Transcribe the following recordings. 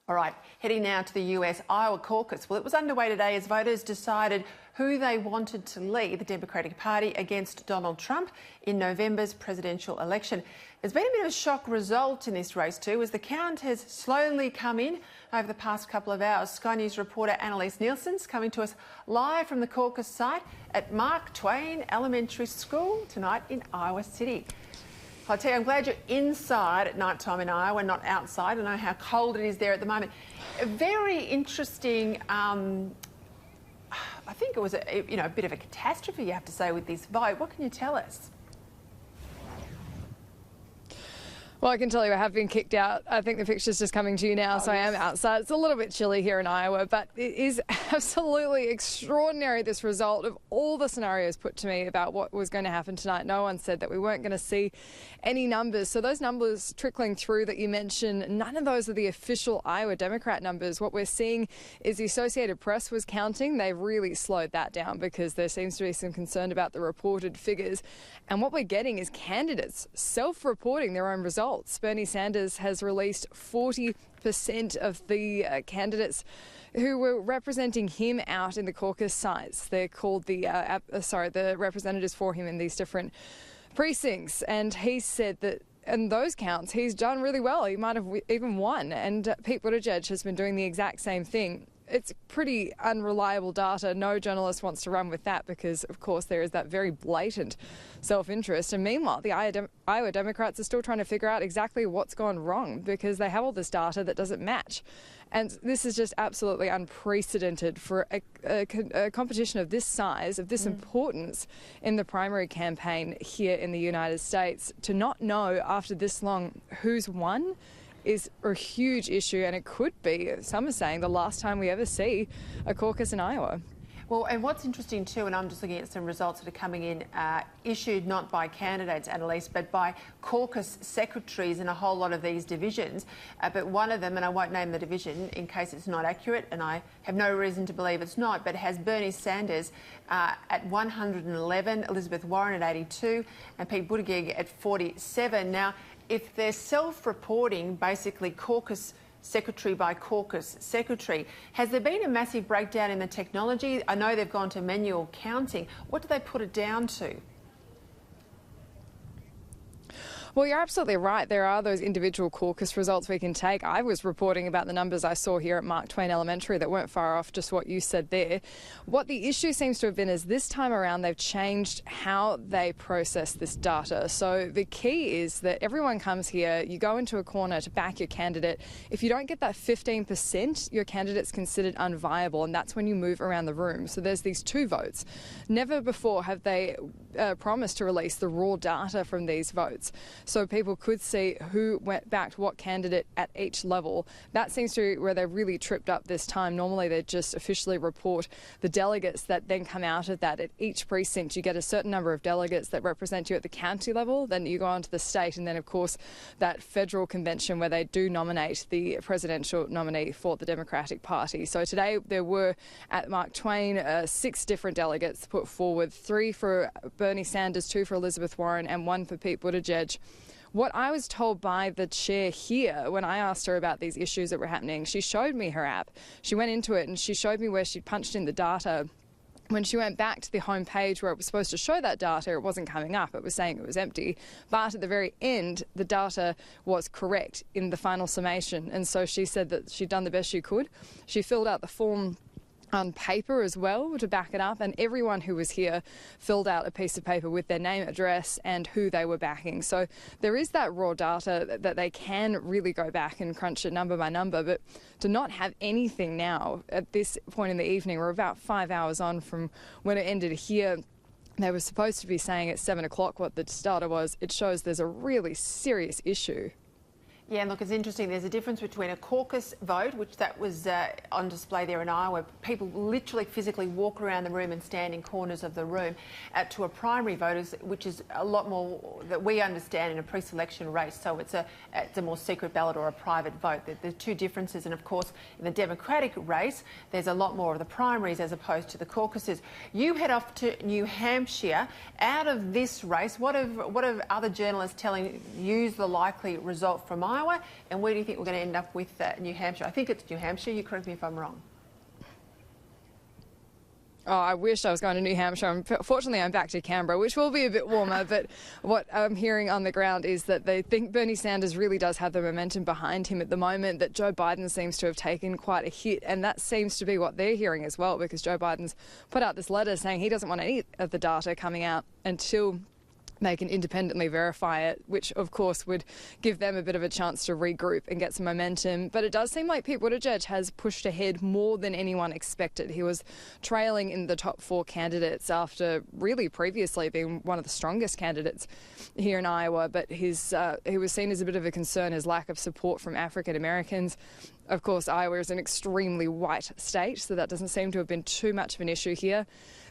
All right, heading now to the US Iowa Caucus. Well, it was underway today as voters decided who they wanted to lead the Democratic Party against Donald Trump in November's presidential election. There's been a bit of a shock result in this race too, as the count has slowly come in over the past couple of hours. Sky News reporter Annelise Nielsen's coming to us live from the caucus site at Mark Twain Elementary School tonight in Iowa City. I'll tell you, I'm glad you're inside at night time in Iowa, not outside. I know how cold it is there at the moment. A very interesting, I think it was a bit of a catastrophe, you have to say, with this vote. What can you tell us? Well, I can tell you I have been kicked out. I think the picture's just coming to you now, so yes. I am outside. It's a little bit chilly here in Iowa, but it is absolutely extraordinary, this result of all the scenarios put to me about what was going to happen tonight. No one said that we weren't going to see any numbers. So those numbers trickling through that you mentioned, none of those are the official Iowa Democrat numbers. What we're seeing is the Associated Press was counting. They've really slowed that down because there seems to be some concern about the reported figures. And what we're getting is candidates self-reporting their own results. Bernie Sanders has released 40% of the candidates who were representing him out in the caucus sites. They're called the representatives for him in these different precincts. And he said that in those counts, he's done really well. He might have even won. And Pete Buttigieg has been doing the exact same thing. It's pretty unreliable data. No journalist wants to run with that because, of course, there is that very blatant self-interest. And meanwhile, the Iowa Democrats are still trying to figure out exactly what's gone wrong because they have all this data that doesn't match. And this is just absolutely unprecedented for a competition of this size, of this importance in the primary campaign here in the United States. To not know after this long who's won is a huge issue, and it could be, some are saying, the last time we ever see a caucus in Iowa. Well, and what's interesting too, and I'm just looking at some results that are coming in, issued not by candidates, Annalise, but by caucus secretaries in a whole lot of these divisions. But one of them, and I won't name the division in case it's not accurate, and I have no reason to believe it's not, but has Bernie Sanders at 111, Elizabeth Warren at 82, and Pete Buttigieg at 47. Now, if they're self-reporting, basically caucus secretary by caucus secretary, has there been a massive breakdown in the technology? I know they've gone to manual counting. What do they put it down to? Well, you're absolutely right. There are those individual caucus results we can take. I was reporting about the numbers I saw here at Mark Twain Elementary that weren't far off just what you said there. What the issue seems to have been is this time around they've changed how they process this data. So the key is that everyone comes here, you go into a corner to back your candidate. If you don't get that 15%, your candidate's considered unviable, and that's when you move around the room. So there's these two votes. Never before have they promised to release the raw data from these votes, so people could see who backed what candidate at each level. That seems to be where they really tripped up this time. Normally they just officially report the delegates that then come out of that. At each precinct you get a certain number of delegates that represent you at the county level, then you go on to the state, and then of course that federal convention where they do nominate the presidential nominee for the Democratic Party. So today there were at Mark Twain 6 different delegates put forward, 3 for Bernie Sanders, 2 for Elizabeth Warren and 1 for Pete Buttigieg. What I was told by the chair here when I asked her about these issues that were happening, she showed me her app. She went into it and she showed me where she'd punched in the data. When she went back to the home page where it was supposed to show that data, it wasn't coming up. It was saying it was empty. But at the very end, the data was correct in the final summation. And so she said that she'd done the best she could. She filled out the form on paper as well to back it up, and everyone who was here filled out a piece of paper with their name, address and who they were backing. So there is that raw data that they can really go back and crunch it number by number, but to not have anything now at this point in the evening, we're about 5 hours on from when it ended here. They were supposed to be saying at 7 o'clock what the data was. It shows there's a really serious issue. Yeah, and look, it's interesting. There's a difference between a caucus vote, which that was on display there in Iowa. People literally physically walk around the room and stand in corners of the room, to a primary vote, which is a lot more that we understand in a pre-selection race. So it's a more secret ballot or a private vote. There's two differences. And of course, in the Democratic race, there's a lot more of the primaries as opposed to the caucuses. You head off to New Hampshire. Out of this race, what have other journalists telling you the likely result from Iowa? Iowa? And where do you think we're going to end up with New Hampshire? I think it's New Hampshire. You correct me if I'm wrong. Oh, I wish I was going to New Hampshire. Fortunately, I'm back to Canberra, which will be a bit warmer. But what I'm hearing on the ground is that they think Bernie Sanders really does have the momentum behind him at the moment, that Joe Biden seems to have taken quite a hit. And that seems to be what they're hearing as well, because Joe Biden's put out this letter saying he doesn't want any of the data coming out until they can independently verify it, which of course would give them a bit of a chance to regroup and get some momentum. But it does seem like Pete Buttigieg has pushed ahead more than anyone expected. He was trailing in the top 4 candidates after really previously being one of the strongest candidates here in Iowa, but he was seen as a bit of a concern, his lack of support from African Americans. Of course, Iowa is an extremely white state, so that doesn't seem to have been too much of an issue here.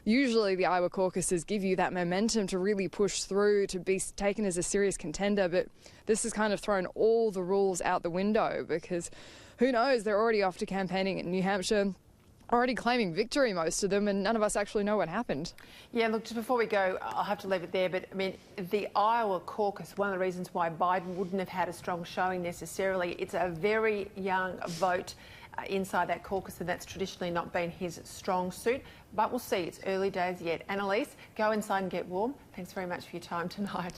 Usually the Iowa caucuses give you that momentum to really push through, to be taken as a serious contender, but this has kind of thrown all the rules out the window, because who knows, they're already off to campaigning in New Hampshire, already claiming victory, most of them, and none of us actually know what happened. Yeah, look, just before we go, I'll have to leave it there, but I mean, the Iowa caucus, one of the reasons why Biden wouldn't have had a strong showing necessarily, it's a very young vote inside that caucus, and that's traditionally not been his strong suit. But we'll see. It's early days yet. Annelise, go inside and get warm. Thanks very much for your time tonight.